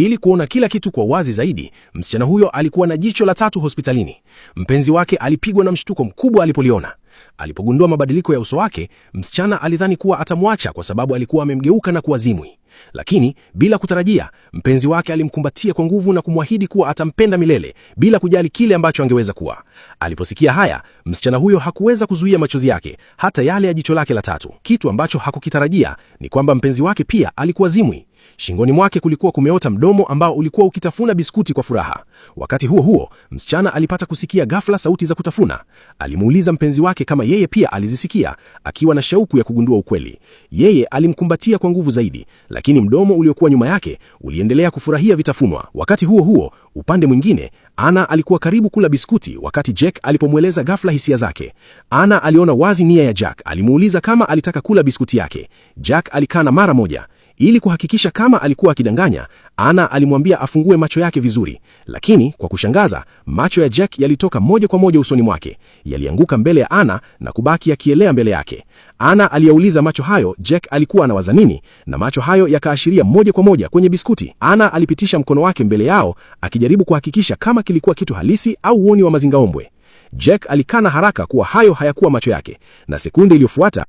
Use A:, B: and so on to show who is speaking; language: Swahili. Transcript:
A: Ili kuona kila kitu kwa wazi zaidi, msichana huyo alikuwa na jicho la tatu hospitalini. Mpenzi wake alipigwa na mshtuko mkubwa alipoliona. Alipogundua mabadiliko ya uso wake, msichana alidhani kuwa atamwacha kwa sababu alikuwa amemgeuka na kuwa zimwi. Lakini bila kutarajia, mpenzi wake alimkumbatia kwa nguvu na kumwahidi kuwa atampenda milele bila kujali kile ambacho angeweza kuwa. Aliposikia haya, msichana huyo hakuweza kuzuia machozi yake, hata yale ya jicho lake la tatu. Kitu ambacho hakukitarajia ni kwamba mpenzi wake pia alikuwa zimwi. Shingoni mwake kulikuwa kumeota mdomo ambao ulikuwa ukitafuna biskuti kwa furaha. Wakati huo huo, msichana alipata kusikia ghafla sauti za kutafuna. Alimuuliza mpenzi wake kama yeye pia alizisikia, akiwa na shauku ya kugundua ukweli. Yeye alimkumbatia kwa nguvu zaidi, lakini mdomo uliokuwa nyuma yake uliendelea kufurahia vitafunwa. Wakati huo huo, upande mwingine, Anna alikuwa karibu kula biskuti wakati Jack alipomweleza ghafla hisia zake. Anna aliona wazi nia ya Jack. Alimuuliza kama alitaka kula biskuti yake. Jack alikana mara moja. Ili kuhakikisha kama alikuwa akidanganya, Anna alimwambia afungue macho yake vizuri. Lakini kwa kushangaza, macho ya Jack yalitoka moja kwa moja usoni mwake. Yalianguka mbele ya Anna na kubaki yakielea mbele yake. Anna aliyauliza macho hayo Jack alikuwa anawaza nini, na macho hayo yakaashiria moja kwa moja kwenye biskuti. Anna alipitisha mkono wake mbele yao akijaribu kuhakikisha kama kilikuwa kitu halisi au uoni wa mazingaombwe. Jack alikana haraka kuwa hayo hayakuwa macho yake, na sekunde iliyofuata